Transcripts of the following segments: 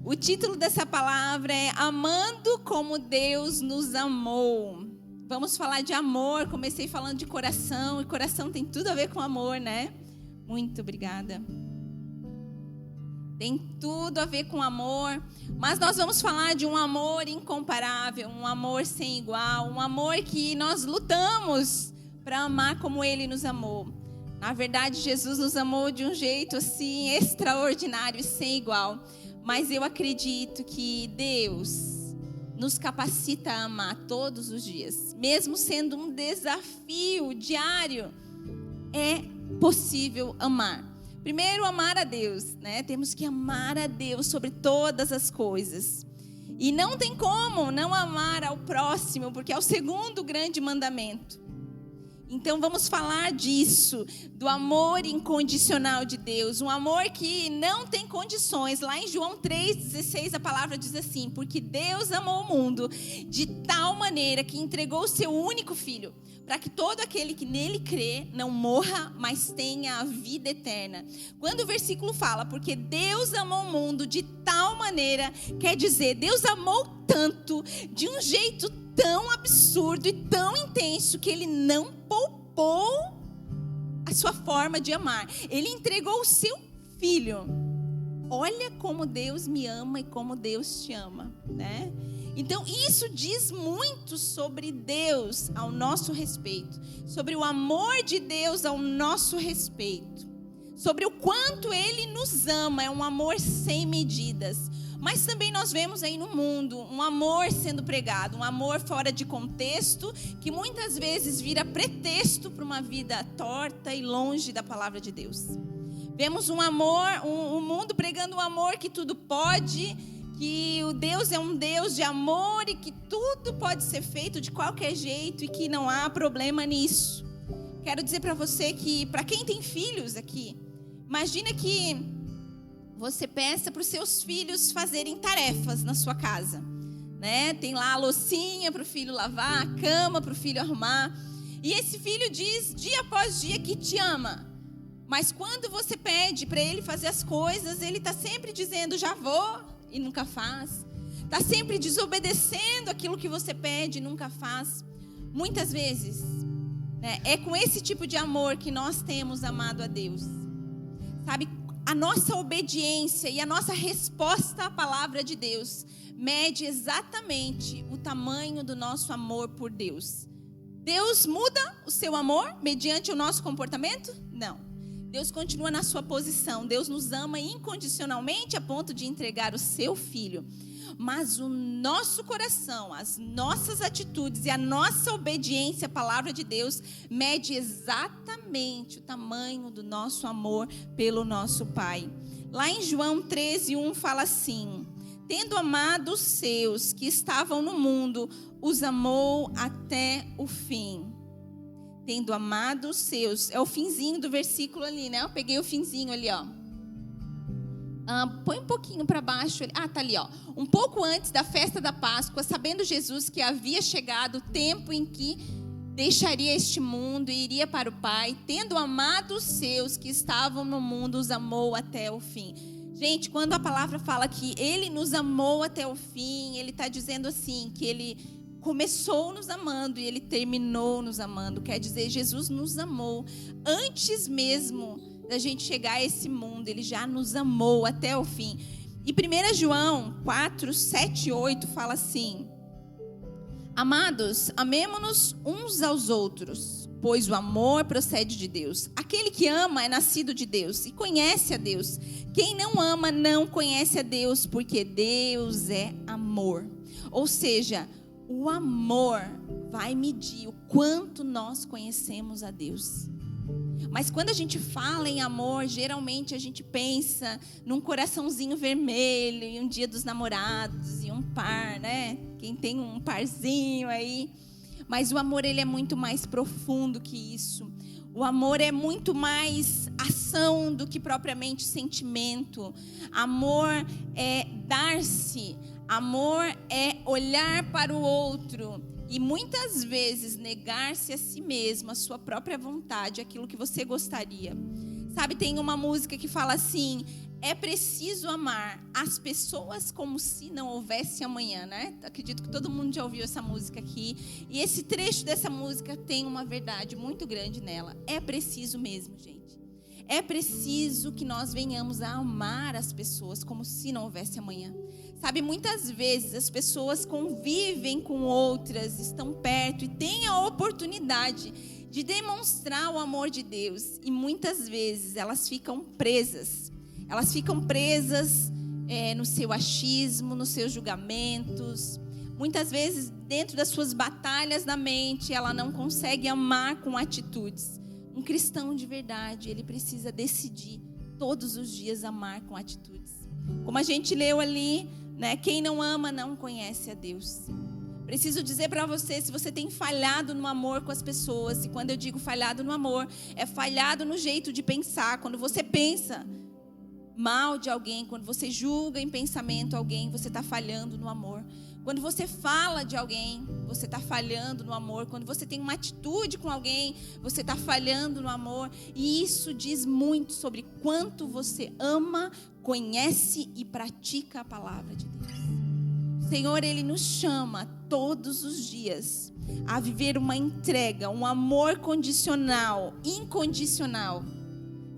O título dessa palavra é Amando como Deus nos amou. Vamos falar de amor. Comecei falando de coração, e coração tem tudo a ver com amor, né? Muito obrigada. Tem tudo a ver com amor, mas nós vamos falar de um amor incomparável, um amor sem igual, um amor que nós lutamos para amar como Ele nos amou. Na verdade, Jesus nos amou de um jeito assim extraordinário e sem igual. Mas eu acredito que Deus nos capacita a amar todos os dias. Mesmo sendo um desafio diário, é possível amar. Primeiro, amar a Deus, né? Temos que amar a Deus sobre todas as coisas. E não tem como não amar ao próximo, porque é o segundo grande mandamento. Então vamos falar disso, do amor incondicional de Deus, um amor que não tem condições. Lá em João 3,16 a palavra diz assim: porque Deus amou o mundo de tal maneira que entregou o seu único filho, para que todo aquele que nele crê não morra, mas tenha a vida eterna. Quando o versículo fala, porque Deus amou o mundo de tal maneira, quer dizer, Deus amou tanto, de um jeito tão absurdo e tão intenso, que Ele não poupou a sua forma de amar. Ele entregou o seu filho. Olha como Deus me ama e como Deus te ama, né? Então isso diz muito sobre Deus ao nosso respeito, sobre o amor de Deus ao nosso respeito, sobre o quanto Ele nos ama. É um amor sem medidas. Mas também nós vemos aí no mundo um amor sendo pregado, um amor fora de contexto, que muitas vezes vira pretexto para uma vida torta e longe da palavra de Deus. Vemos um amor, um mundo pregando um amor que tudo pode, que o Deus é um Deus de amor e que tudo pode ser feito de qualquer jeito e que não há problema nisso. Quero dizer para você que, para quem tem filhos aqui, imagina que você peça para os seus filhos fazerem tarefas na sua casa, né? Tem lá a loucinha para o filho lavar, a cama para o filho arrumar. E esse filho diz dia após dia que te ama. Mas quando você pede para ele fazer as coisas, ele está sempre dizendo já vou e nunca faz. Está sempre desobedecendo aquilo que você pede e nunca faz. Muitas vezes, né, é com esse tipo de amor que nós temos amado a Deus. Sabe? A nossa obediência e a nossa resposta à palavra de Deus mede exatamente o tamanho do nosso amor por Deus. Deus muda o seu amor mediante o nosso comportamento? Não. Deus continua na sua posição. Deus nos ama incondicionalmente a ponto de entregar o seu filho. Mas o nosso coração, as nossas atitudes e a nossa obediência à palavra de Deus mede exatamente o tamanho do nosso amor pelo nosso Pai. Lá em João 13:1 fala assim: tendo amado os seus que estavam no mundo, os amou até o fim. Tendo amado os seus, é o finzinho do versículo ali, né? Eu peguei o finzinho ali, ó. Põe um pouquinho para baixo. Tá ali, ó. Um pouco antes da festa da Páscoa, sabendo Jesus que havia chegado o tempo em que deixaria este mundo e iria para o Pai, tendo amado os seus que estavam no mundo, os amou até o fim. Gente, quando a palavra fala que Ele nos amou até o fim, Ele está dizendo assim, que Ele começou nos amando e Ele terminou nos amando. Quer dizer, Jesus nos amou antes mesmo da gente chegar a esse mundo. Ele já nos amou até o fim. E 1 João 4, 7 e 8 fala assim: amados, amemo-nos uns aos outros, pois o amor procede de Deus. Aquele que ama é nascido de Deus e conhece a Deus. Quem não ama não conhece a Deus, porque Deus é amor. Ou seja, o amor vai medir o quanto nós conhecemos a Deus. Mas quando a gente fala em amor, geralmente a gente pensa num coraçãozinho vermelho, e um dia dos namorados, e um par, né? Quem tem um parzinho aí. Mas o amor, ele é muito mais profundo que isso. O amor é muito mais ação do que propriamente sentimento. Amor é dar-se. Amor é olhar para o outro. E muitas vezes negar-se a si mesmo, a sua própria vontade, aquilo que você gostaria. Sabe, tem uma música que fala assim: É preciso amar as pessoas como se não houvesse amanhã, né? Acredito que todo mundo já ouviu essa música aqui. E esse trecho dessa música tem uma verdade muito grande nela. É preciso mesmo, gente. É preciso que nós venhamos a amar as pessoas como se não houvesse amanhã. Sabe, muitas vezes as pessoas convivem com outras, estão perto e têm a oportunidade de demonstrar o amor de Deus. E muitas vezes elas ficam presas. Elas ficam presas no seu achismo, nos seus julgamentos. Muitas vezes, dentro das suas batalhas na mente, ela não consegue amar com atitudes. Um cristão de verdade, ele precisa decidir todos os dias amar com atitudes. Como a gente leu ali, né? Quem não ama não conhece a Deus. Preciso dizer para você, se você tem falhado no amor com as pessoas, e quando eu digo falhado no amor, é falhado no jeito de pensar. Quando você pensa mal de alguém, quando você julga em pensamento alguém, você está falhando no amor. Quando você fala de alguém, você está falhando no amor. Quando você tem uma atitude com alguém, você está falhando no amor. E isso diz muito sobre quanto você ama, conhece e pratica a palavra de Deus. O Senhor, Ele nos chama todos os dias a viver uma entrega, um amor condicional, incondicional.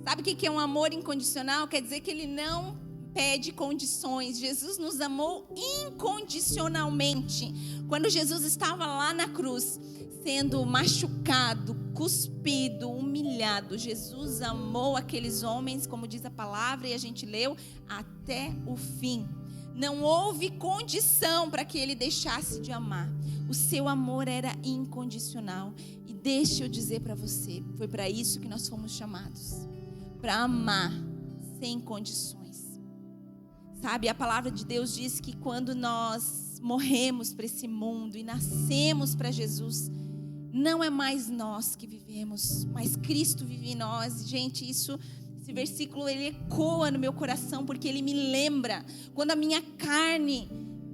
Sabe o que é um amor incondicional? Quer dizer que Ele não pede condições. Jesus nos amou incondicionalmente. Quando Jesus estava lá na cruz, sendo machucado, cuspido, humilhado, Jesus amou aqueles homens, como diz a palavra, e a gente leu, até o fim. Não houve condição para que Ele deixasse de amar. O seu amor era incondicional. E deixa eu dizer para você, foi para isso que nós fomos chamados. Para amar sem condições. Sabe, a palavra de Deus diz que quando nós morremos para esse mundo e nascemos para Jesus, não é mais nós que vivemos, mas Cristo vive em nós. Gente, esse versículo ele ecoa no meu coração, porque ele me lembra quando a minha carne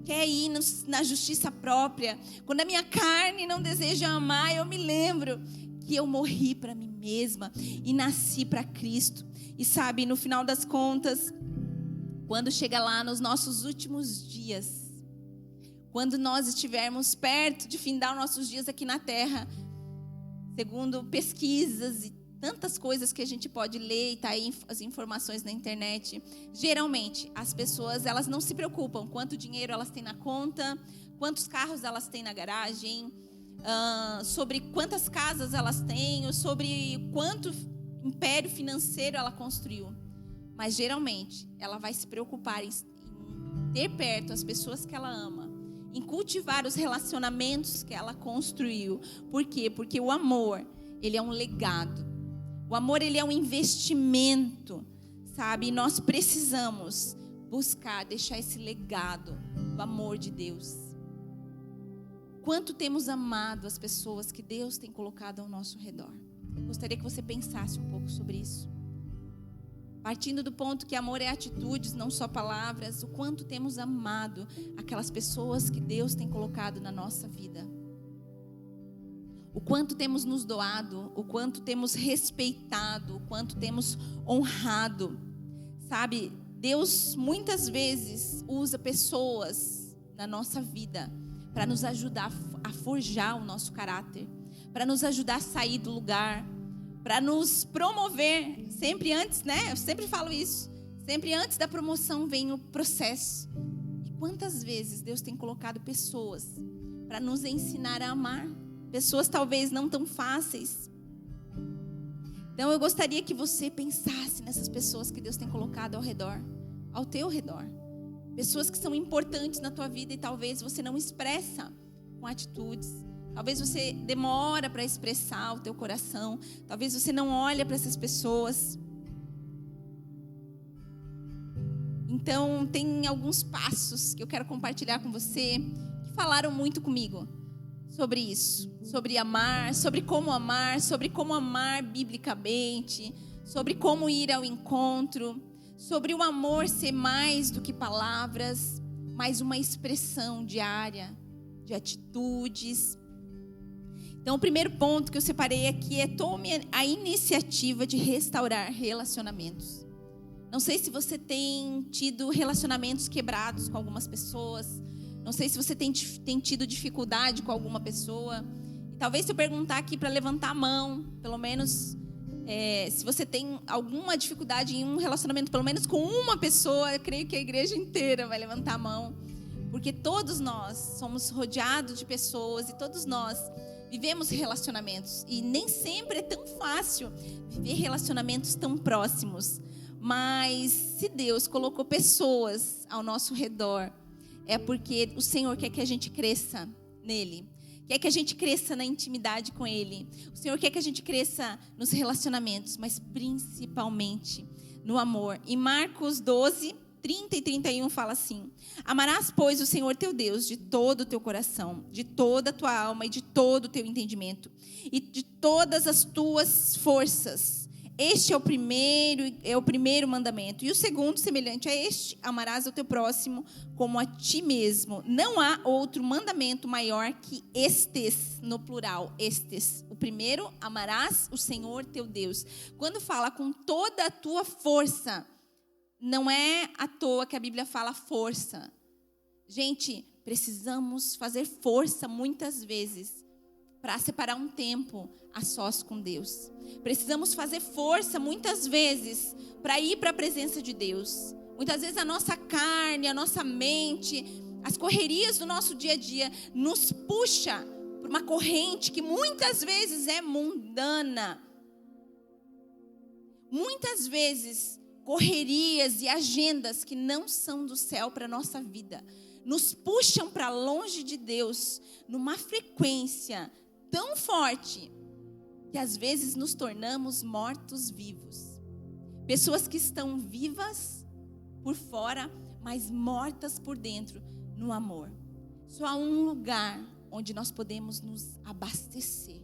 quer ir na justiça própria, quando a minha carne não deseja amar, eu me lembro que eu morri para mim mesma e nasci para Cristo. E sabe, no final das contas, quando chega lá nos nossos últimos dias, quando nós estivermos perto de findar os nossos dias aqui na terra, segundo pesquisas e tantas coisas que a gente pode ler, e tá aí as informações na internet, geralmente as pessoas elas não se preocupam quanto dinheiro elas têm na conta, quantos carros elas têm na garagem, sobre quantas casas elas têm, ou sobre quanto império financeiro ela construiu. Mas geralmente ela vai se preocupar em ter perto as pessoas que ela ama, em cultivar os relacionamentos que ela construiu. Por quê? Porque o amor, ele é um legado. O amor, ele é um investimento, sabe? E nós precisamos buscar, deixar esse legado do amor de Deus. Quanto temos amado as pessoas que Deus tem colocado ao nosso redor? Eu gostaria que você pensasse um pouco sobre isso. Partindo do ponto que amor é atitudes, não só palavras, o quanto temos amado aquelas pessoas que Deus tem colocado na nossa vida. O quanto temos nos doado, o quanto temos respeitado, o quanto temos honrado. Sabe, Deus muitas vezes usa pessoas na nossa vida para nos ajudar a forjar o nosso caráter, para nos ajudar a sair do lugar, para nos promover. Sempre antes, né? Eu sempre falo isso. Sempre antes da promoção vem o processo. E quantas vezes Deus tem colocado pessoas para nos ensinar a amar? Pessoas talvez não tão fáceis. Então eu gostaria que você pensasse nessas pessoas que Deus tem colocado ao redor, ao teu redor. Pessoas que são importantes na tua vida e talvez você não expressa com atitudes. Talvez você demora para expressar o teu coração. Talvez você não olha para essas pessoas. Então tem alguns passos que eu quero compartilhar com você que falaram muito comigo sobre isso, sobre amar, sobre como amar biblicamente, sobre como ir ao encontro, sobre o amor ser mais do que palavras, mas uma expressão diária de atitudes. Então, o primeiro ponto que eu separei aqui é: tome a iniciativa de restaurar relacionamentos. Não sei se você tem tido relacionamentos quebrados com algumas pessoas. Não sei se você tem tido dificuldade com alguma pessoa. E talvez se eu perguntar aqui para levantar a mão, pelo menos, se você tem alguma dificuldade em um relacionamento, pelo menos com uma pessoa, eu creio que a igreja inteira vai levantar a mão. Porque todos nós somos rodeados de pessoas e todos nós vivemos relacionamentos. E nem sempre é tão fácil viver relacionamentos tão próximos. Mas se Deus colocou pessoas ao nosso redor, é porque o Senhor quer que a gente cresça nele. Quer que a gente cresça na intimidade com Ele. O Senhor quer que a gente cresça nos relacionamentos, mas principalmente no amor. Em Marcos 12, 30 e 31 fala assim: amarás, pois, o Senhor teu Deus de todo o teu coração, de toda a tua alma e de todo o teu entendimento, e de todas as tuas forças. Este é o primeiro mandamento. E o segundo, semelhante a este: amarás o teu próximo como a ti mesmo. Não há outro mandamento maior que estes, no plural, estes. O primeiro, amarás o Senhor teu Deus. Quando fala com toda a tua força, não é à toa que a Bíblia fala força. Gente, precisamos fazer força muitas vezes para separar um tempo a sós com Deus. Precisamos fazer força muitas vezes para ir para a presença de Deus. Muitas vezes a nossa carne, a nossa mente, as correrias do nosso dia a dia nos puxa por uma corrente que muitas vezes é mundana. Muitas vezes correrias e agendas que não são do céu para a nossa vida nos puxam para longe de Deus numa frequência tão forte que às vezes nos tornamos mortos-vivos. Pessoas que estão vivas por fora, mas mortas por dentro no amor. Só há um lugar onde nós podemos nos abastecer.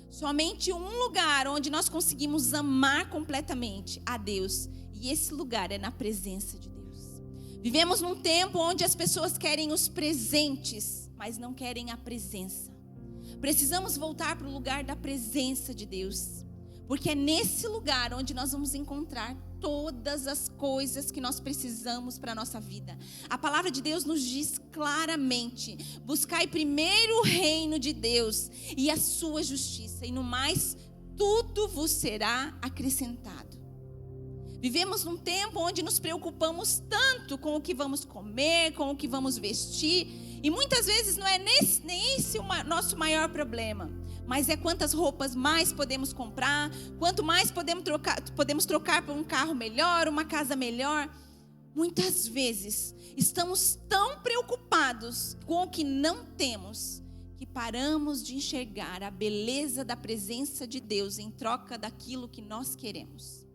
Somente um lugar onde nós conseguimos amar completamente a Deus. E esse lugar é na presença de Deus. Vivemos num tempo onde as pessoas querem os presentes, mas não querem a presença. Precisamos voltar para o lugar da presença de Deus, porque é nesse lugar onde nós vamos encontrar todas as coisas que nós precisamos para a nossa vida. A palavra de Deus nos diz claramente: buscai primeiro o reino de Deus e a sua justiça, e no mais tudo vos será acrescentado. Vivemos num tempo onde nos preocupamos tanto com o que vamos comer, com o que vamos vestir. E muitas vezes não é nem esse o nosso maior problema, mas é quantas roupas mais podemos comprar, quanto mais podemos trocar por um carro melhor, uma casa melhor. Muitas vezes estamos tão preocupados com o que não temos, que paramos de enxergar a beleza da presença de Deus em troca daquilo que nós queremos.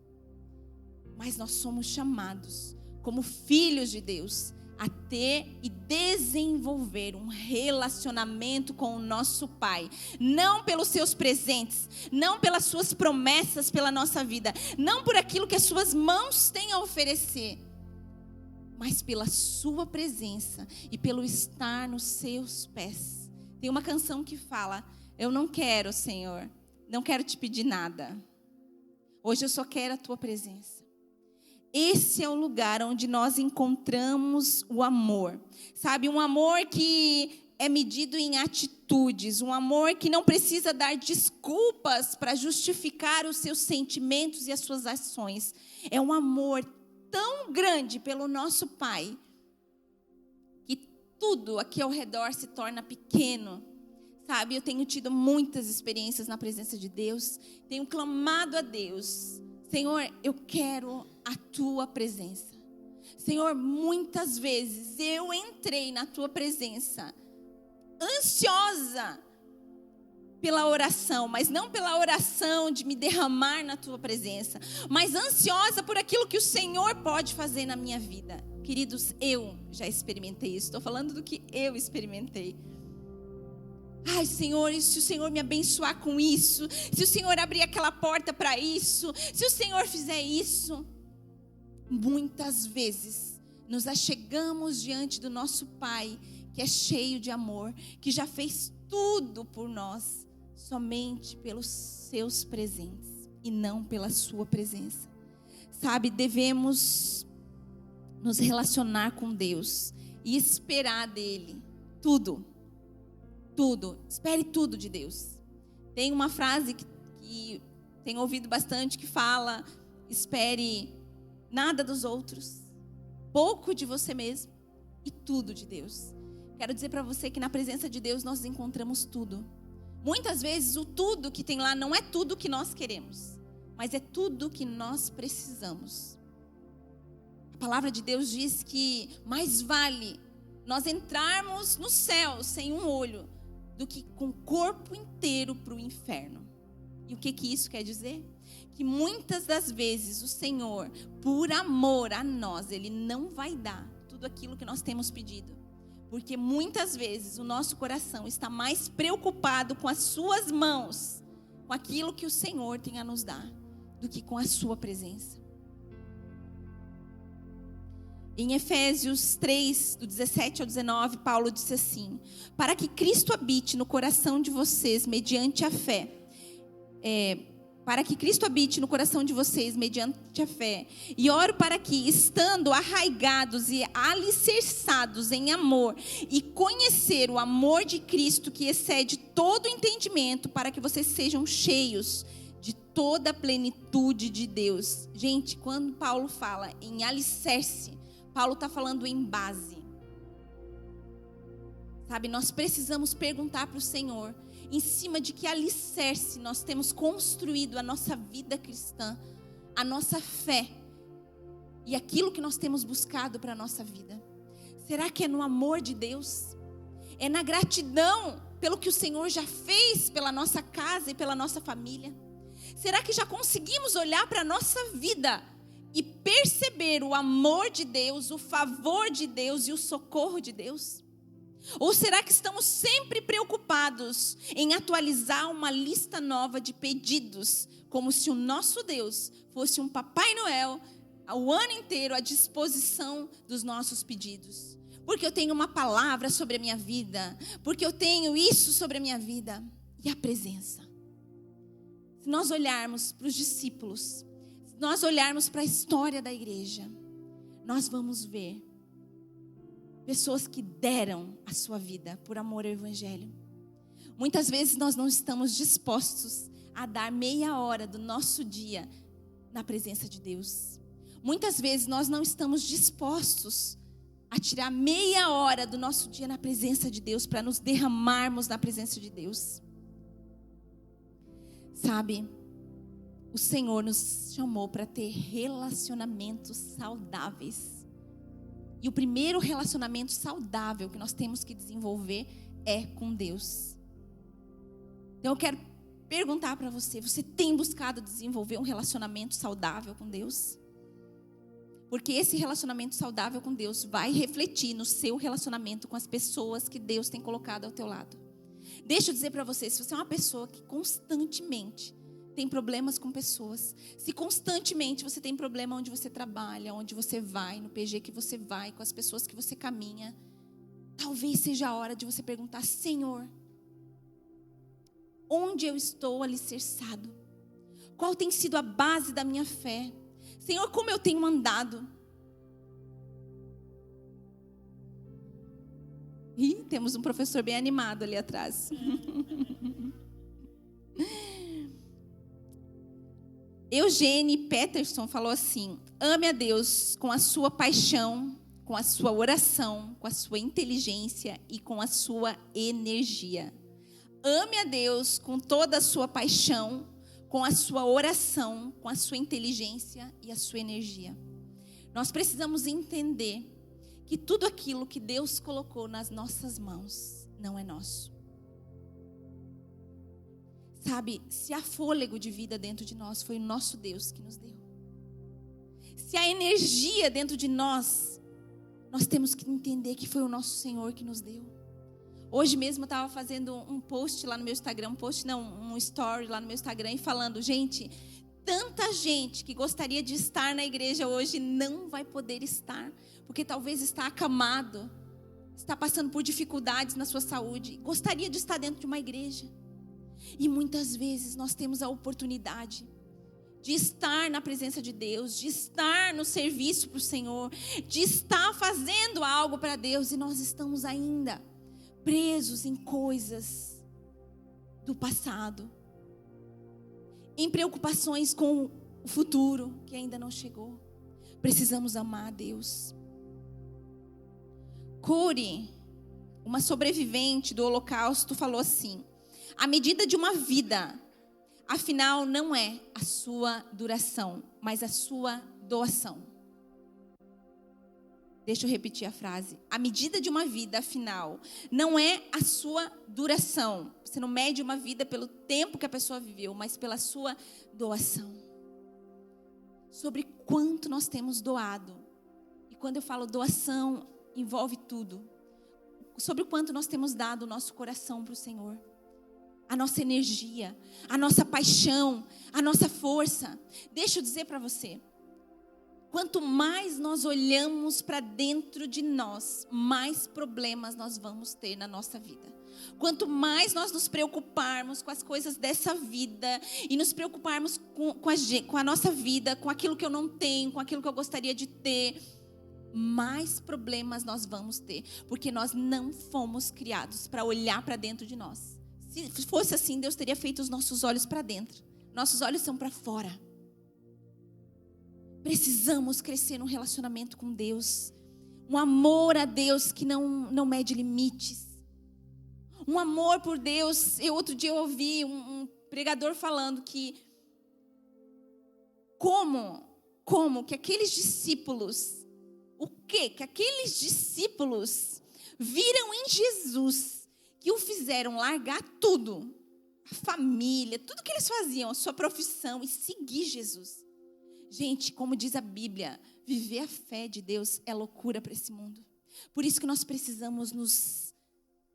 Mas nós somos chamados, como filhos de Deus, a ter e desenvolver um relacionamento com o nosso Pai. Não pelos seus presentes, não pelas suas promessas pela nossa vida, não por aquilo que as suas mãos têm a oferecer, mas pela sua presença e pelo estar nos seus pés. Tem uma canção que fala: eu não quero, Senhor, não quero te pedir nada. Hoje eu só quero a tua presença. Esse é o lugar onde nós encontramos o amor. Sabe, um amor que é medido em atitudes. Um amor que não precisa dar desculpas para justificar os seus sentimentos e as suas ações. É um amor tão grande pelo nosso Pai, que tudo aqui ao redor se torna pequeno. Sabe, eu tenho tido muitas experiências na presença de Deus. Tenho clamado a Deus: Senhor, eu quero a tua presença. Senhor, muitas vezes eu entrei na tua presença ansiosa pela oração, mas não pela oração de me derramar na tua presença, mas ansiosa por aquilo que o Senhor pode fazer na minha vida. Queridos, eu já experimentei isso. Estou falando do que eu experimentei. Ai, Senhor, e se o Senhor me abençoar com isso, se o Senhor abrir aquela porta para isso, se o Senhor fizer isso. Muitas vezes nos achegamos diante do nosso Pai, que é cheio de amor, que já fez tudo por nós, somente pelos seus presentes e não pela sua presença. sabe, devemos nos relacionar com Deus e esperar dele tudo. Tudo. Espere tudo de Deus. Tem uma frase que tenho ouvido bastante que fala: espere nada dos outros, pouco de você mesmo e tudo de Deus. Quero dizer para você que na presença de Deus nós encontramos tudo. Muitas vezes o tudo que tem lá não é tudo que nós queremos, mas é tudo que nós precisamos. A palavra de Deus diz que mais vale nós entrarmos no céu sem um olho do que com o corpo inteiro para o inferno. E o que isso quer dizer? Que muitas das vezes o Senhor, por amor a nós, Ele não vai dar tudo aquilo que nós temos pedido. Porque muitas vezes o nosso coração está mais preocupado com as suas mãos, com aquilo que o Senhor tem a nos dar, do que com a sua presença. Em Efésios 3, do 17 ao 19, Paulo disse assim: para que Cristo habite no coração de vocês mediante a fé. Para que Cristo habite no coração de vocês mediante a fé. E oro para que, estando arraigados e alicerçados em amor, e conhecer o amor de Cristo que excede todo o entendimento, para que vocês sejam cheios de toda a plenitude de Deus. Gente, quando Paulo fala em alicerce, Paulo está falando em base. Sabe, nós precisamos perguntar para o Senhor, em cima de que alicerce nós temos construído a nossa vida cristã, a nossa fé e aquilo que nós temos buscado para a nossa vida. Será que é no amor de Deus? É na gratidão pelo que o Senhor já fez pela nossa casa e pela nossa família? Será que já conseguimos olhar para a nossa vida e perceber o amor de Deus, o favor de Deus e o socorro de Deus? Ou será que estamos sempre preocupados em atualizar uma lista nova de pedidos, como se o nosso Deus fosse um Papai Noel, o ano inteiro à disposição dos nossos pedidos? Porque eu tenho uma palavra sobre a minha vida, porque eu tenho isso sobre a minha vida. E a presença? Se nós olharmos para os discípulos, se nós olharmos para a história da igreja, nós vamos ver pessoas que deram a sua vida por amor ao Evangelho. Muitas vezes nós não estamos dispostos a dar meia hora do nosso dia na presença de Deus. Muitas vezes nós não estamos dispostos a tirar meia hora do nosso dia na presença de Deus, para nos derramarmos na presença de Deus. Sabe, o Senhor nos chamou para ter relacionamentos saudáveis. E o primeiro relacionamento saudável que nós temos que desenvolver é com Deus. Então eu quero perguntar para você: você tem buscado desenvolver um relacionamento saudável com Deus? Porque esse relacionamento saudável com Deus vai refletir no seu relacionamento com as pessoas que Deus tem colocado ao teu lado. Deixa eu dizer para você, se você é uma pessoa que constantemente tem problemas com pessoas, se constantemente você tem problema onde você trabalha, onde você vai, no PG que você vai, com as pessoas que você caminha, talvez seja a hora de você perguntar: Senhor, onde eu estou alicerçado? Qual tem sido a base da minha fé? Senhor, como eu tenho andado? Ih, temos um professor bem animado ali atrás. Eugene Peterson falou assim: ame a Deus com a sua paixão, com a sua oração, com a sua inteligência e com a sua energia. Ame a Deus com toda a sua paixão, com a sua oração, com a sua inteligência e a sua energia. Nós precisamos entender que tudo aquilo que Deus colocou nas nossas mãos não é nosso. Sabe, se há fôlego de vida dentro de nós, foi o nosso Deus que nos deu. Se há energia dentro de nós, nós temos que entender que foi o nosso Senhor que nos deu. Hoje mesmo eu estava fazendo um post lá no meu Instagram, um story lá no meu Instagram, e falando: gente, tanta gente que gostaria de estar na igreja hoje não vai poder estar, porque talvez está acamado, está passando por dificuldades na sua saúde, gostaria de estar dentro de uma igreja. E muitas vezes nós temos a oportunidade de estar na presença de Deus, de estar no serviço para o Senhor, de estar fazendo algo para Deus, e nós estamos ainda presos em coisas do passado, em preocupações com o futuro que ainda não chegou. Precisamos amar a Deus. Cori, uma sobrevivente do Holocausto, falou assim: a medida de uma vida, afinal, não é a sua duração, mas a sua doação. Deixa eu repetir a frase. A medida de uma vida, afinal, não é a sua duração. Você não mede uma vida pelo tempo que a pessoa viveu, mas pela sua doação. Sobre quanto nós temos doado. E quando eu falo doação, envolve tudo. Sobre o quanto nós temos dado o nosso coração para o Senhor. A nossa energia, a nossa paixão, a nossa força. Deixa eu dizer para você. Quanto mais nós olhamos para dentro de nós, mais problemas nós vamos ter na nossa vida. Quanto mais nós nos preocuparmos com as coisas dessa vida e nos preocuparmos com a nossa vida, com aquilo que eu não tenho, com aquilo que eu gostaria de ter, mais problemas nós vamos ter. Porque nós não fomos criados para olhar para dentro de nós. Se fosse assim, Deus teria feito os nossos olhos para dentro. Nossos olhos são para fora. Precisamos crescer num relacionamento com Deus. Um amor a Deus que não mede limites. Um amor por Deus. Outro dia eu ouvi um pregador falando que como que aqueles discípulos, que aqueles discípulos viram em Jesus que o fizeram largar tudo, a família, tudo que eles faziam, a sua profissão, e seguir Jesus. Gente, como diz a Bíblia, viver a fé de Deus é loucura para esse mundo. Por isso que nós precisamos nos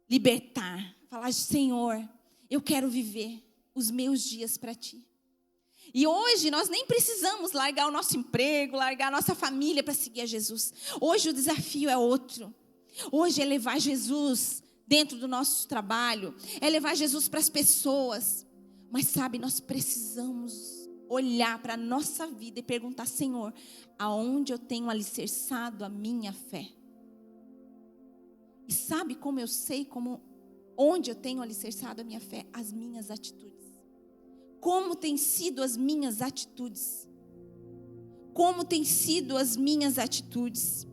libertar. Falar: Senhor, eu quero viver os meus dias para Ti. E hoje nós nem precisamos largar o nosso emprego, largar a nossa família para seguir a Jesus. Hoje o desafio é outro. Hoje é levar Jesus dentro do nosso trabalho. É levar Jesus para as pessoas. Mas sabe, nós precisamos olhar para a nossa vida e perguntar: Senhor, aonde eu tenho alicerçado a minha fé? E sabe como eu sei onde eu tenho alicerçado a minha fé? As minhas atitudes. Como tem sido as minhas atitudes? Como tem sido as minhas atitudes?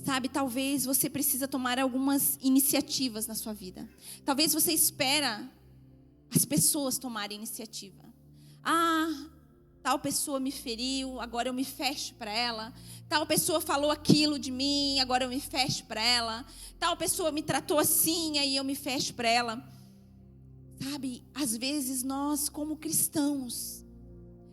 Sabe, talvez você precisa tomar algumas iniciativas na sua vida. Talvez você espera as pessoas tomarem iniciativa. Tal pessoa me feriu, agora eu me fecho para ela. Tal pessoa falou aquilo de mim, agora eu me fecho para ela. Tal pessoa me tratou assim, aí eu me fecho para ela. Sabe, às vezes nós, como cristãos,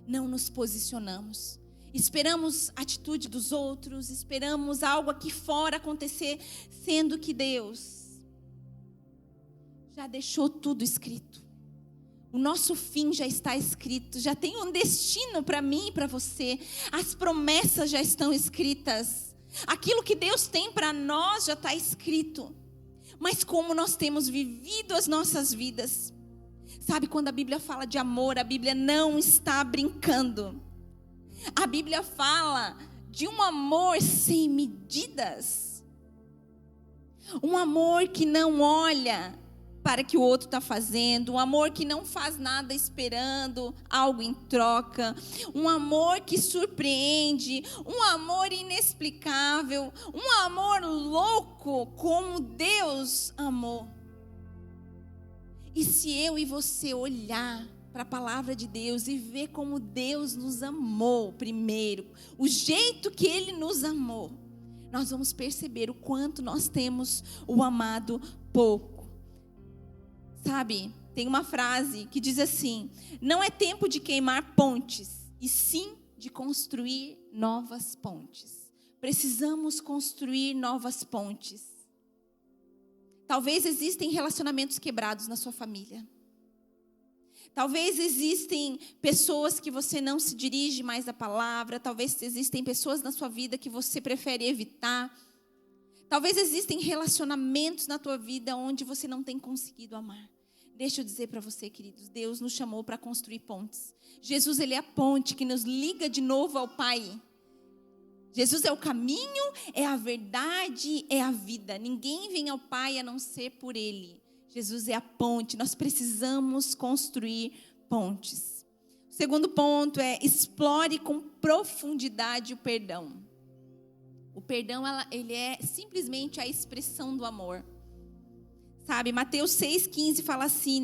não nos posicionamos. Esperamos a atitude dos outros, esperamos algo aqui fora acontecer, sendo que Deus já deixou tudo escrito. O nosso fim já está escrito, já tem um destino para mim e para você. As promessas já estão escritas. Aquilo que Deus tem para nós já está escrito. Mas como nós temos vivido as nossas vidas? Sabe, quando a Bíblia fala de amor, a Bíblia não está brincando. A Bíblia fala de um amor sem medidas. Um amor que não olha para o que o outro está fazendo. Um amor que não faz nada esperando algo em troca. Um amor que surpreende. Um amor inexplicável. Um amor louco como Deus amou. E se eu e você olhar para a palavra de Deus e ver como Deus nos amou primeiro, o jeito que Ele nos amou, nós vamos perceber o quanto nós temos o amado pouco. Sabe, tem uma frase que diz assim: não é tempo de queimar pontes, e sim de construir novas pontes. Precisamos construir novas pontes. Talvez existem relacionamentos quebrados na sua família. Talvez existem pessoas que você não se dirige mais à palavra. Talvez existem pessoas na sua vida que você prefere evitar. Talvez existem relacionamentos na tua vida onde você não tem conseguido amar. Deixa eu dizer para você, queridos, Deus nos chamou para construir pontes. Jesus, ele é a ponte que nos liga de novo ao Pai. Jesus é o caminho, é a verdade, é a vida. Ninguém vem ao Pai a não ser por Ele. Jesus é a ponte, nós precisamos construir pontes. O segundo ponto é: explore com profundidade o perdão. O perdão, ele é simplesmente a expressão do amor. Sabe, Mateus 6,15 fala assim: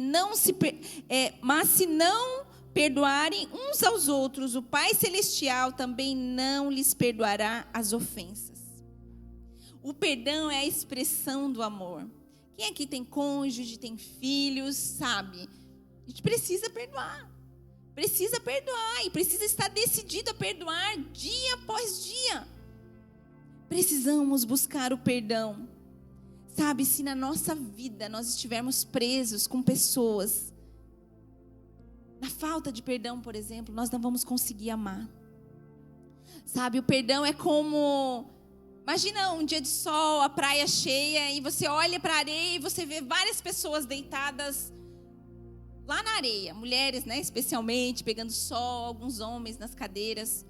mas se não perdoarem uns aos outros, o Pai Celestial também não lhes perdoará as ofensas. O perdão é a expressão do amor. Quem aqui tem cônjuge, tem filhos, sabe? A gente precisa perdoar. Precisa perdoar e precisa estar decidido a perdoar dia após dia. Precisamos buscar o perdão. Sabe, se na nossa vida nós estivermos presos com pessoas, na falta de perdão, por exemplo, nós não vamos conseguir amar. Sabe, o perdão é como, imagina um dia de sol, a praia cheia, e você olha para a areia e você vê várias pessoas deitadas lá na areia. Mulheres, né, especialmente, pegando sol, alguns homens nas cadeiras.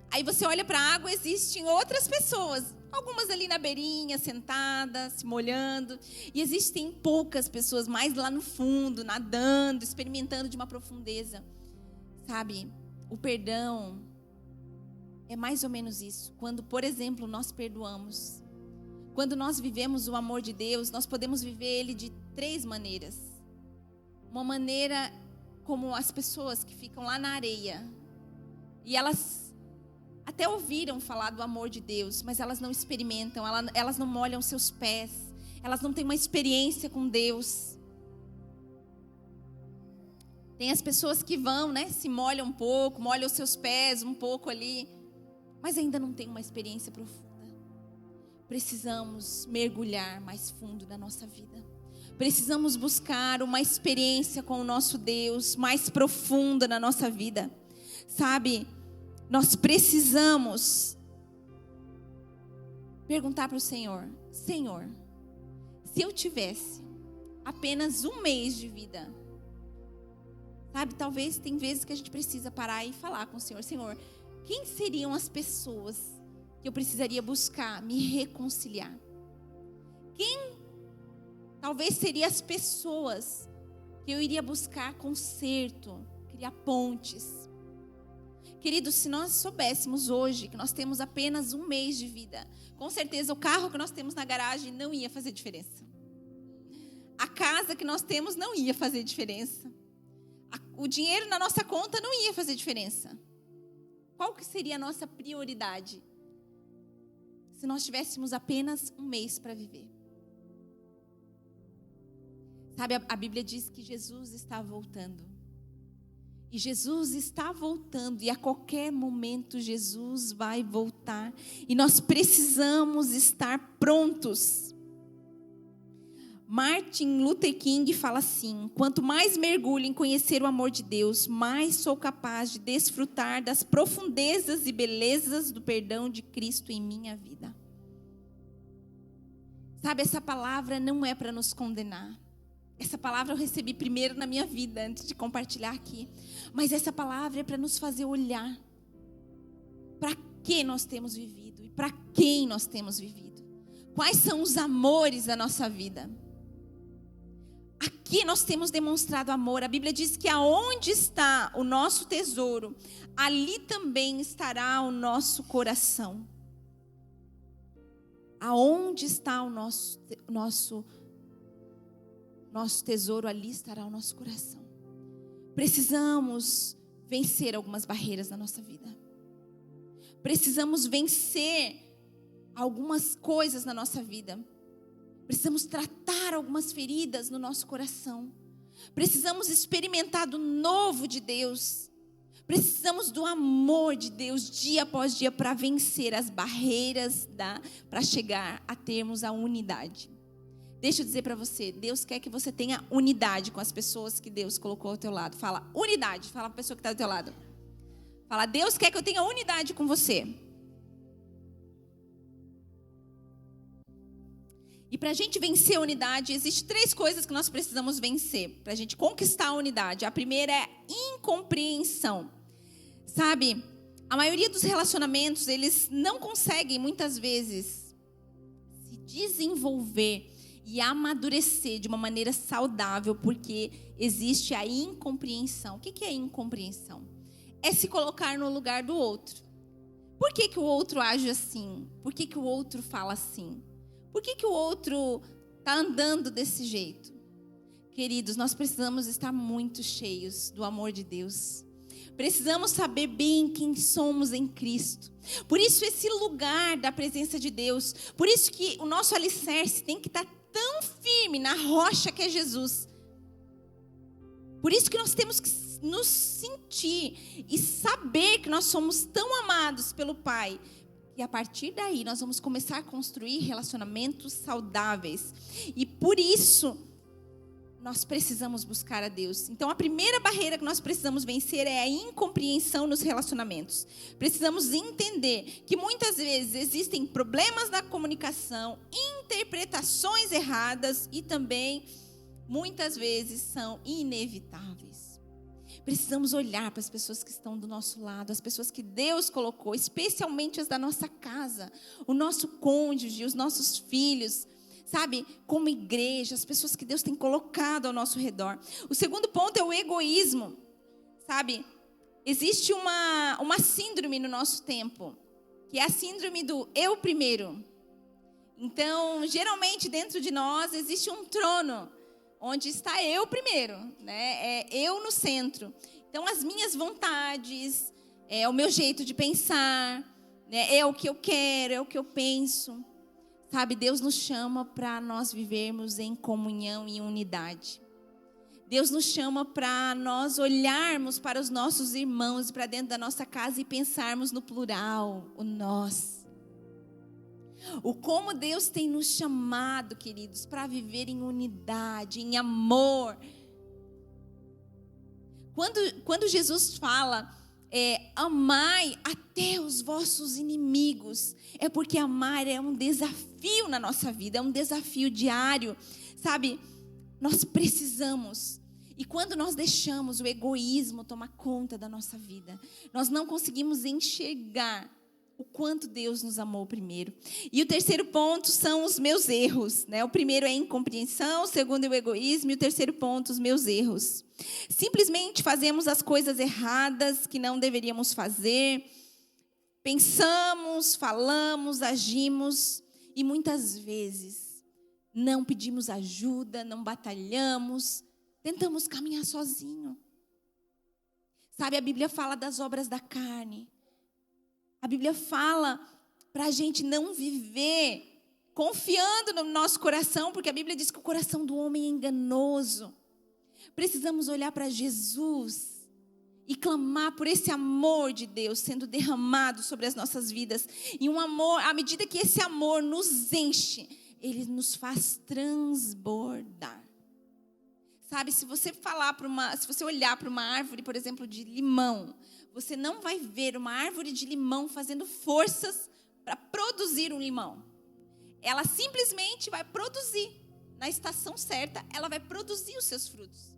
Aí você olha para a água, existem outras pessoas, algumas ali na beirinha, sentadas, se molhando. E existem poucas pessoas mais lá no fundo, nadando, experimentando de uma profundeza. Sabe, o perdão é mais ou menos isso. Quando, por exemplo, nós perdoamos. Quando nós vivemos o amor de Deus, nós podemos viver ele de 3 maneiras. Uma maneira como as pessoas que ficam lá na areia. E elas até ouviram falar do amor de Deus, mas elas não experimentam, elas não molham seus pés, elas não têm uma experiência com Deus. Tem as pessoas que vão, né, se molham um pouco, molham os seus pés um pouco ali, mas ainda não tem uma experiência profunda. Precisamos mergulhar mais fundo na nossa vida. Precisamos buscar uma experiência com o nosso Deus mais profunda na nossa vida. Sabe, nós precisamos perguntar para o Senhor: Senhor, se eu tivesse apenas 1 mês de vida, sabe, talvez tem vezes que a gente precisa parar e falar com o Senhor: Senhor, quem seriam as pessoas que eu precisaria buscar me reconciliar? Quem talvez seriam as pessoas que eu iria buscar conserto, criar pontes? Queridos, se nós soubéssemos hoje que nós temos apenas 1 mês de vida, com certeza o carro que nós temos na garagem não ia fazer diferença. A casa que nós temos não ia fazer diferença. O dinheiro na nossa conta não ia fazer diferença. Qual que seria a nossa prioridade se nós tivéssemos apenas 1 mês para viver? Sabe, a Bíblia diz que Jesus está voltando. E Jesus está voltando, e a qualquer momento Jesus vai voltar. E nós precisamos estar prontos. Martin Luther King fala assim: quanto mais mergulho em conhecer o amor de Deus, mais sou capaz de desfrutar das profundezas e belezas do perdão de Cristo em minha vida. Sabe, essa palavra não é para nos condenar. Essa palavra eu recebi primeiro na minha vida, antes de compartilhar aqui. Mas essa palavra é para nos fazer olhar para que nós temos vivido e para quem nós temos vivido. Quais são os amores da nossa vida? Aqui nós temos demonstrado amor. A Bíblia diz que aonde está o nosso tesouro, ali também estará o nosso coração. Aonde está o nosso tesouro, ali estará o nosso coração. Precisamos vencer algumas barreiras na nossa vida. Precisamos vencer algumas coisas na nossa vida. Precisamos tratar algumas feridas no nosso coração. Precisamos experimentar do novo de Deus. Precisamos do amor de Deus dia após dia para vencer as barreiras para chegar a termos a unidade. Deixa eu dizer para você, Deus quer que você tenha unidade com as pessoas que Deus colocou ao teu lado. Fala, unidade. Fala para a pessoa que está ao teu lado. Fala, Deus quer que eu tenha unidade com você. E para a gente vencer a unidade, existem 3 coisas que nós precisamos vencer, para a gente conquistar a unidade. A primeira é incompreensão. Sabe, a maioria dos relacionamentos, eles não conseguem, muitas vezes, se desenvolver e amadurecer de uma maneira saudável, porque existe a incompreensão. O que é incompreensão? É se colocar no lugar do outro. Por que o outro age assim? Por que o outro fala assim? Por que o outro está andando desse jeito? Queridos, nós precisamos estar muito cheios do amor de Deus. Precisamos saber bem quem somos em Cristo. Por isso esse lugar da presença de Deus, por isso que o nosso alicerce tem que estar tão firme na rocha que é Jesus. Por isso que nós temos que nos sentir e saber que nós somos tão amados pelo Pai. E a partir daí nós vamos começar a construir relacionamentos saudáveis. E por isso nós precisamos buscar a Deus. Então a primeira barreira que nós precisamos vencer é a incompreensão nos relacionamentos. Precisamos entender que muitas vezes existem problemas na comunicação, interpretações erradas e também muitas vezes são inevitáveis. Precisamos olhar para as pessoas que estão do nosso lado, as pessoas que Deus colocou, especialmente as da nossa casa, o nosso cônjuge, os nossos filhos, sabe? Como igreja, as pessoas que Deus tem colocado ao nosso redor. O segundo ponto é o egoísmo, sabe? Existe uma síndrome no nosso tempo, que é a síndrome do eu primeiro. Então, geralmente dentro de nós existe um trono, onde está eu primeiro, né? É eu no centro. Então, as minhas vontades, é o meu jeito de pensar, né? É o que eu quero, é o que eu penso. Sabe, Deus nos chama para nós vivermos em comunhão e unidade. Deus nos chama para nós olharmos para os nossos irmãos, para dentro da nossa casa e pensarmos no plural, o nós. O como Deus tem nos chamado, queridos, para viver em unidade, em amor. Quando Jesus fala, amai até os vossos inimigos, é porque amar é um desafio na nossa vida, é um desafio diário, sabe? Nós precisamos. E quando nós deixamos o egoísmo tomar conta da nossa vida, nós não conseguimos enxergar o quanto Deus nos amou primeiro. E o terceiro ponto são os meus erros, né? O primeiro é a incompreensão, o segundo é o egoísmo, e o terceiro ponto, os meus erros. Simplesmente fazemos as coisas erradas que não deveríamos fazer. Pensamos, falamos, agimos e muitas vezes não pedimos ajuda, não batalhamos, tentamos caminhar sozinho. Sabe, a Bíblia fala das obras da carne. A Bíblia fala para a gente não viver confiando no nosso coração, porque a Bíblia diz que o coração do homem é enganoso. Precisamos olhar para Jesus e clamar por esse amor de Deus sendo derramado sobre as nossas vidas. E um amor, à medida que esse amor nos enche, ele nos faz transbordar. Sabe, se você olhar para uma árvore, por exemplo, de limão, você não vai ver uma árvore de limão fazendo forças para produzir um limão. Ela simplesmente vai produzir. Na estação certa, ela vai produzir os seus frutos.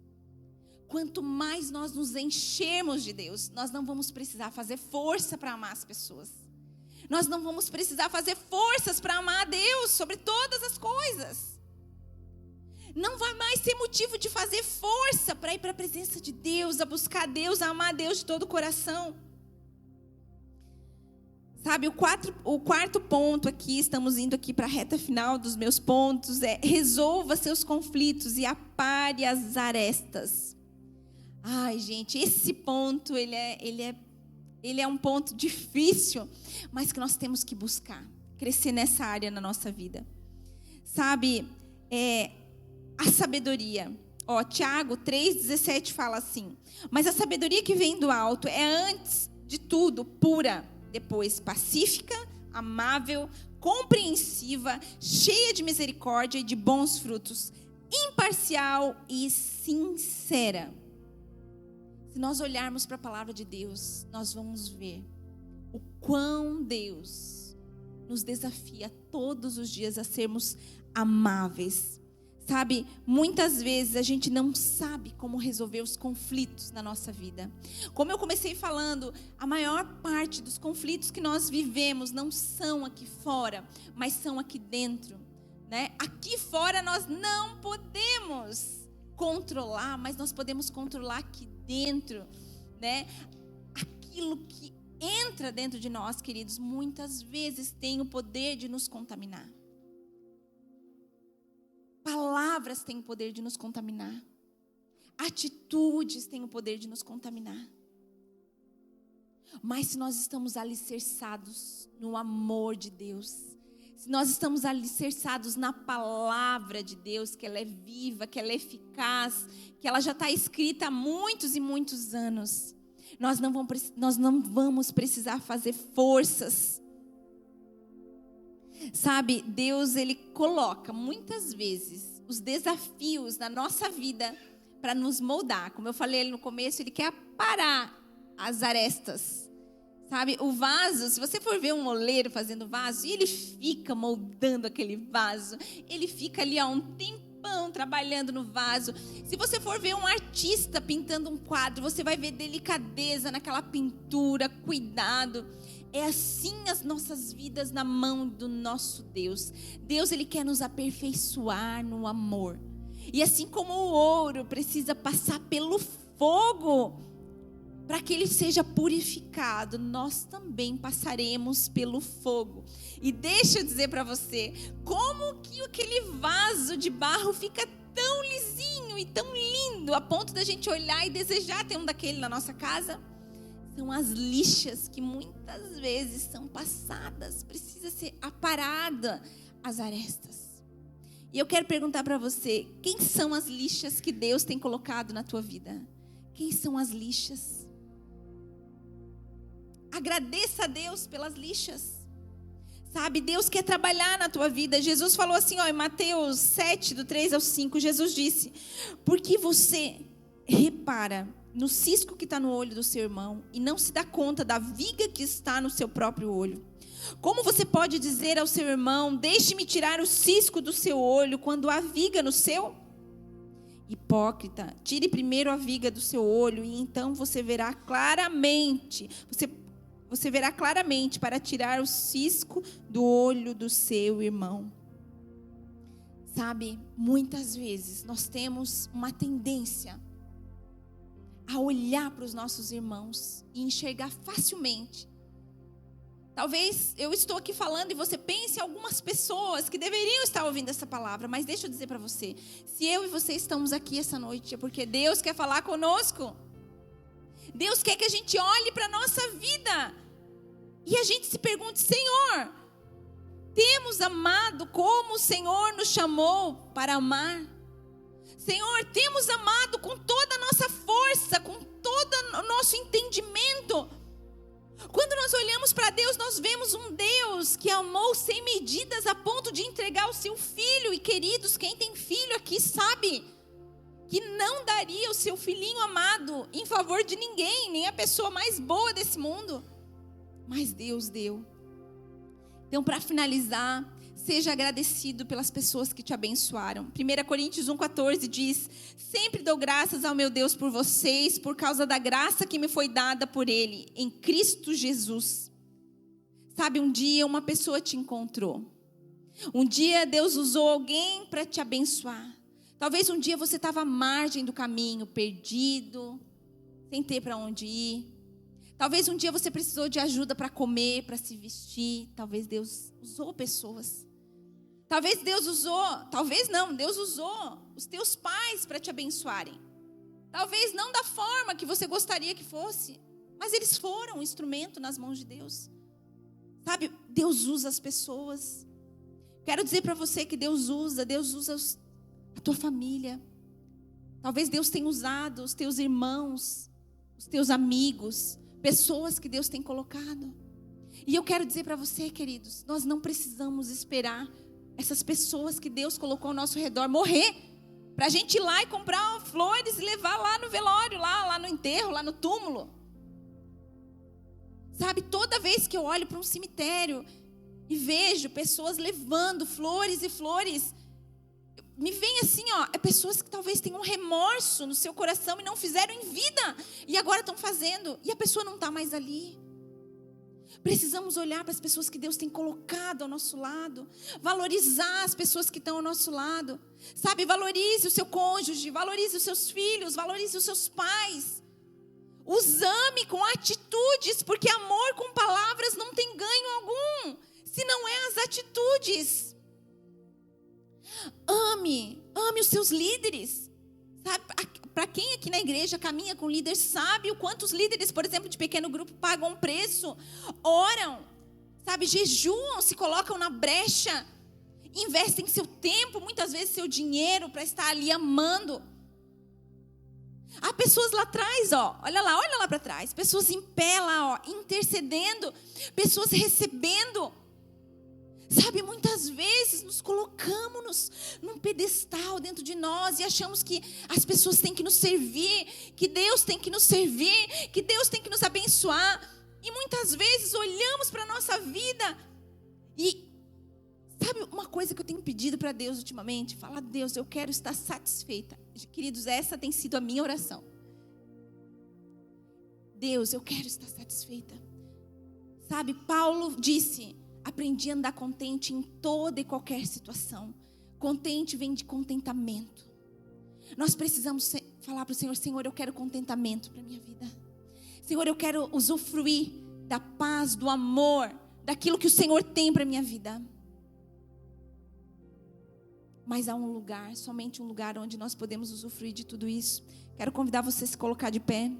Quanto mais nós nos enchermos de Deus, nós não vamos precisar fazer força para amar as pessoas. Nós não vamos precisar fazer forças para amar a Deus sobre todas as coisas. Não vai mais ser motivo de fazer força para ir para a presença de Deus, a buscar Deus, a amar Deus de todo o coração. Sabe, o quarto ponto aqui, estamos indo aqui para a reta final dos meus pontos, é resolva seus conflitos e apare as arestas. Ai, gente, esse ponto, ele é um ponto difícil, mas que nós temos que buscar, crescer nessa área na nossa vida. Sabe, a sabedoria. Tiago 3,17 fala assim: mas a sabedoria que vem do alto é antes de tudo pura, depois pacífica, amável, compreensiva, cheia de misericórdia e de bons frutos, imparcial e sincera. Se nós olharmos para a palavra de Deus, nós vamos ver o quão Deus nos desafia todos os dias a sermos amáveis. Sabe, muitas vezes a gente não sabe como resolver os conflitos na nossa vida. Como eu comecei falando, a maior parte dos conflitos que nós vivemos não são aqui fora, mas são aqui dentro, né? Aqui fora nós não podemos controlar, mas nós podemos controlar aqui dentro, né? Aquilo que entra dentro de nós, queridos, muitas vezes tem o poder de nos contaminar. Palavras têm o poder de nos contaminar. Atitudes têm o poder de nos contaminar. Mas se nós estamos alicerçados no amor de Deus, se nós estamos alicerçados na palavra de Deus, que ela é viva, que ela é eficaz, que ela já está escrita há muitos e muitos anos, nós não vamos precisar fazer forças. Sabe, Deus, Ele coloca muitas vezes os desafios na nossa vida para nos moldar. Como eu falei no começo, Ele quer aparar as arestas. Sabe, o vaso, se você for ver um oleiro fazendo vaso, e ele fica moldando aquele vaso, ele fica ali há um tempão trabalhando no vaso. Se você for ver um artista pintando um quadro, você vai ver delicadeza naquela pintura, cuidado. É assim as nossas vidas na mão do nosso Deus. Deus, Ele quer nos aperfeiçoar no amor. E assim como o ouro precisa passar pelo fogo para que ele seja purificado, nós também passaremos pelo fogo. E deixa eu dizer para você, como que aquele vaso de barro fica tão lisinho e tão lindo, a ponto da gente olhar e desejar ter um daquele na nossa casa? São as lixas que muitas vezes são passadas, precisa ser aparada as arestas. E eu quero perguntar para você, quem são as lixas que Deus tem colocado na tua vida? Quem são as lixas? Agradeça a Deus pelas lixas. Sabe, Deus quer trabalhar na tua vida. Jesus falou assim, em Mateus 7, do 3 ao 5, Jesus disse: porque você repara no cisco que está no olho do seu irmão e não se dá conta da viga que está no seu próprio olho? Como você pode dizer ao seu irmão: deixe-me tirar o cisco do seu olho, quando há viga no seu? Hipócrita, tire primeiro a viga do seu olho e então você verá claramente, você verá claramente para tirar o cisco do olho do seu irmão. Sabe, muitas vezes nós temos uma tendência a olhar para os nossos irmãos e enxergar facilmente. Talvez eu estou aqui falando e você pense em algumas pessoas que deveriam estar ouvindo essa palavra, mas deixa eu dizer para você, se eu e você estamos aqui essa noite, é porque Deus quer falar conosco. Deus quer que a gente olhe para a nossa vida e a gente se pergunte: Senhor, temos amado como o Senhor nos chamou para amar? Senhor, temos amado com toda a nossa força, com todo o nosso entendimento. Quando nós olhamos para Deus, nós vemos um Deus que amou sem medidas a ponto de entregar o seu filho. E queridos, quem tem filho aqui sabe que não daria o seu filhinho amado em favor de ninguém, nem a pessoa mais boa desse mundo. Mas Deus deu. Então, para finalizar, seja agradecido pelas pessoas que te abençoaram. 1 Coríntios 1,14 diz: sempre dou graças ao meu Deus por vocês, por causa da graça que me foi dada por Ele, em Cristo Jesus. Sabe, um dia uma pessoa te encontrou. Um dia Deus usou alguém para te abençoar. Talvez um dia você estava à margem do caminho, perdido, sem ter para onde ir. Talvez um dia você precisou de ajuda para comer, para se vestir. Talvez Deus usou pessoas. Talvez Deus usou, talvez não, Deus usou os teus pais para te abençoarem. Talvez não da forma que você gostaria que fosse, mas eles foram um instrumento nas mãos de Deus. Sabe, Deus usa as pessoas. Quero dizer para você que Deus usa a tua família. Talvez Deus tenha usado os teus irmãos, os teus amigos, pessoas que Deus tem colocado. E eu quero dizer para você, queridos, nós não precisamos esperar essas pessoas que Deus colocou ao nosso redor morrer para a gente ir lá e comprar flores e levar lá no velório, lá no enterro, lá no túmulo. Sabe, toda vez que eu olho para um cemitério, e vejo pessoas levando flores e flores. Me vem assim, é pessoas que talvez tenham um remorso no seu coração e não fizeram em vida, e agora estão fazendo, e a pessoa não está mais ali. Precisamos olhar para as pessoas que Deus tem colocado ao nosso lado, valorizar as pessoas que estão ao nosso lado, sabe? Valorize o seu cônjuge, valorize os seus filhos, valorize os seus pais. Os ame com atitudes, porque amor com palavras não tem ganho algum, se não é as atitudes. Ame os seus líderes, sabe? Para quem aqui na igreja caminha com líderes, sabe o quanto os líderes, por exemplo, de pequeno grupo, pagam um preço, oram, sabe? Jejuam, se colocam na brecha, investem seu tempo, muitas vezes seu dinheiro, para estar ali amando. Há pessoas lá atrás, olha lá para trás, pessoas em pé lá, intercedendo, pessoas recebendo. Sabe, muitas vezes nos colocamos num pedestal dentro de nós e achamos que as pessoas têm que nos servir, que Deus tem que nos servir, que Deus tem que nos abençoar. E muitas vezes olhamos para a nossa vida e, sabe, uma coisa que eu tenho pedido para Deus ultimamente? Falar, Deus, eu quero estar satisfeita. Queridos, essa tem sido a minha oração. Deus, eu quero estar satisfeita. Sabe, Paulo disse: aprendi a andar contente em toda e qualquer situação. Contente vem de contentamento. Nós precisamos falar para o Senhor: Senhor, eu quero contentamento para a minha vida. Senhor, eu quero usufruir da paz, do amor, daquilo que o Senhor tem para a minha vida. Mas há um lugar, somente um lugar onde nós podemos usufruir de tudo isso. Quero convidar você a se colocar de pé.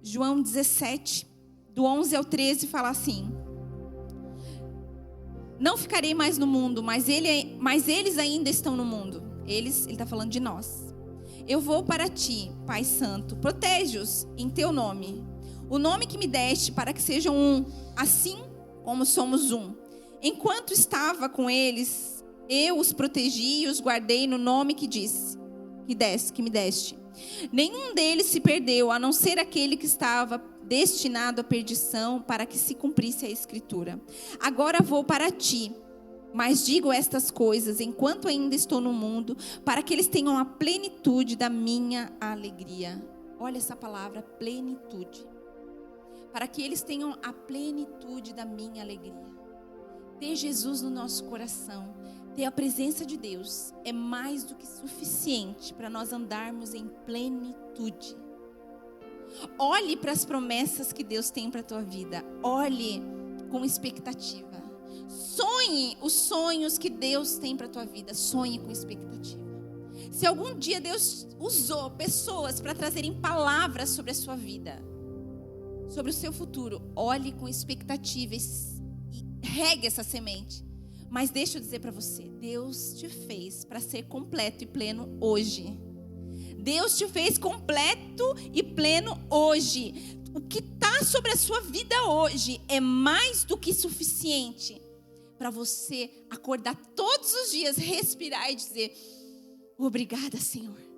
João 17, do 11 ao 13, fala assim: não ficarei mais no mundo, mas eles ainda estão no mundo. Ele está falando de nós. Eu vou para ti, Pai Santo, protege-os em teu nome. O nome que me deste, para que sejam um, assim como somos um. Enquanto estava com eles, eu os protegi e os guardei no nome que me deste. Nenhum deles se perdeu, a não ser aquele que estava destinado à perdição, para que se cumprisse a Escritura. Agora vou para ti, mas digo estas coisas enquanto ainda estou no mundo, para que eles tenham a plenitude da minha alegria. Olha essa palavra, plenitude. Para que eles tenham a plenitude da minha alegria. Ter Jesus no nosso coração, ter a presença de Deus, é mais do que suficiente para nós andarmos em plenitude. Olhe para as promessas que Deus tem para a tua vida. Olhe com expectativa. Sonhe os sonhos que Deus tem para a tua vida. Sonhe com expectativa. Se algum dia Deus usou pessoas para trazerem palavras sobre a sua vida, sobre o seu futuro, olhe com expectativa e regue essa semente. Mas deixa eu dizer para você, Deus te fez para ser completo e pleno hoje. Deus te fez completo e pleno hoje. O que está sobre a sua vida hoje é mais do que suficiente para você acordar todos os dias, respirar e dizer: obrigada, Senhor.